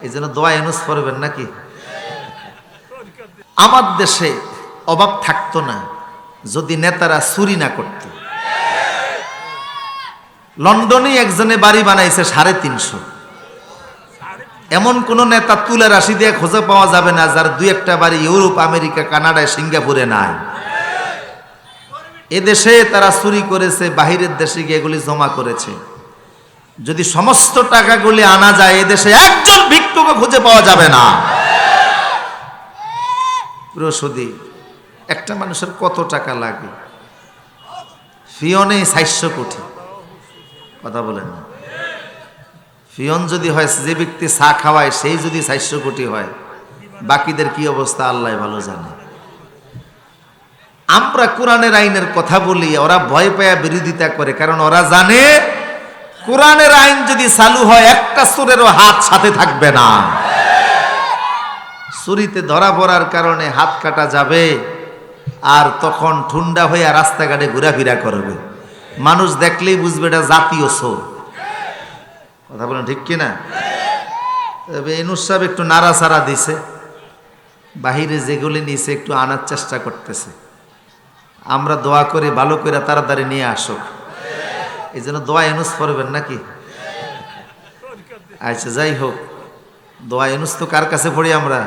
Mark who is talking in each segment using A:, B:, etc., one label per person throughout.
A: এই জন্য দোয়া ইউনুস পড়বেন নাকি? আমার দেশে অভাব থাকতো না যদি নেতারা চুরি না করত। লন্ডনে একজনে বাড়ি বানাইছে 350। এমন কোন নেতা তুলে রাশি দিয়ে খোঁজা পাওয়া যাবে না যার দুই একটা বাড়ি ইউরোপ, আমেরিকা, কানাডায়, সিঙ্গাপুরে নাই। এদেশে তারা চুরি করেছে, বাহিরের দেশে গিয়ে এগুলি জমা করেছে। যদি সমস্ত টাকাগুলি আনা যায় এদেশে একজন ভিক্ষুকও খুঁজে পাওয়া যাবে না। প্রসূতি একটা মানুষের কত টাকা লাগে? ফিয়নে 400 কোটি। কথা বলেন না? ফিয়ন যদি হয়, যে ব্যক্তি চা খাওয়ায় সেই যদি 400 কোটি হয়, বাকিদের কি অবস্থা আল্লাহ ভালো জানে। আমরা কোরআনের আইনের কথা বলি, ওরা ভয় পায়া বিরোধিতা করে, কারণ ওরা জানে কোরআনের আইন যদি চালু হয় একটা চোরেরও হাত সাথে থাকবে না। চুরিতে ধরা পড়ার কারণে হাত কাটা যাবে, আর তখন ঠুন্ডা হয়ে রাস্তাঘাটে ঘোরাফেরা করবে। মানুষ দেখলেই বুঝবে এটা জাতীয় চোর। কথা বলেন ঠিক কিনা? তবে ইউনুস সাহেব একটু নাড়াচাড়া দিছে, বাহিরে যেগুলি নিছে একটু আনার চেষ্টা করতেছে। আমরা দোয়া করি ভালো করে তাড়াতাড়ি নিয়ে আসুক। এই জন্য দোয়া ইউনুস পড়বেন নাকি? আচ্ছা, যাই হোক, দোয়া ইউনুস তো কার কাছে পড়ি আমরা?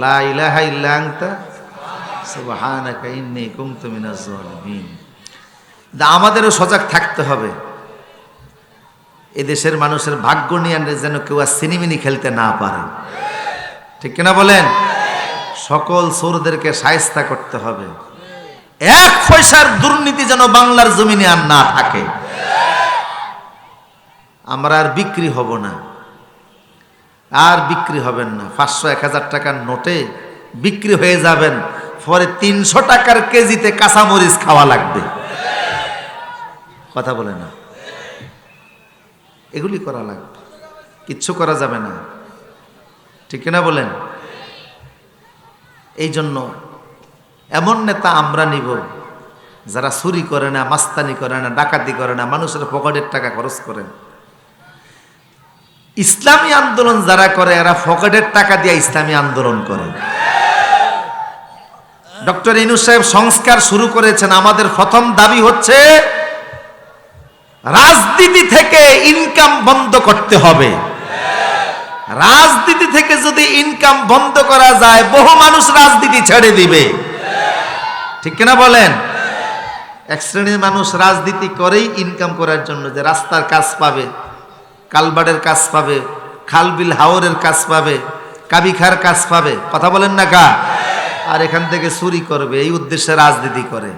A: লা ইলাহা ইল্লা আনতা সুবহানাকা ইন্নী কুনতু মিনাজ জালিমিন। আমাদেরও সজাগ থাকতে হবে। এদেশের মানুষের ভাগ্য নিয়ে যেন কেউ আর সিনেমিনি খেলতে না পারে। ঠিক কিনা বলেন? সকল চোরদেরকে শায়েস্তা করতে হবে। এক পয়সার দুর্নীতি যেন বাংলার জমিনে আর না থাকে। আমরা আর বিক্রি হব না, আর বিক্রি হবেন না। 500-1000 টাকার নোটে বিক্রি হয়ে যাবেন, পরে 300 টাকার কেজিতে কাঁচামরিচ খাওয়া লাগবে। কথা বলে না? এগুলি করা লাগবে, কিচ্ছু করা যাবে না। ঠিক না বলেন? এই জন্য এমন নেতা আমরা নিব যারা চুরি করে না, মাস্তানি করে না, ডাকাতি করে না, মানুষের পকেটের টাকা খরচ করেন। ইসলামী আন্দোলন যারা করে এরা পকেটের টাকা দিয়ে ইসলামী আন্দোলন করে। ডক্টর ইউনূস সাহেব সংস্কার শুরু করেছেন। আমাদের প্রথম দাবি হচ্ছে রাজনীতি থেকে ইনকাম বন্ধ করতে হবে। রাজনীতি থেকে যদি ইনকাম বন্ধ করা যায়, বহু মানুষ রাজনীতি ছেড়ে দিবে। ঠিক কিনা বলেন? এক শ্রেণীর মানুষ রাজনীতি করেই ইনকাম করার জন্য, যে রাস্তার কাজ পাবে, কালবাড়ের কাজ পাবে, খালবিল হাওরের কাজ পাবে, কাবিখার কাজ পাবে। কথা বলেন না কা? আর এখান থেকে চুরি করবে, এই উদ্দেশ্যে রাজনীতি করে।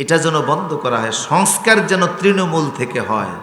A: এটা যেন বন্ধ করা হয়। সংস্কার যেন তৃণমূল থেকে হয়।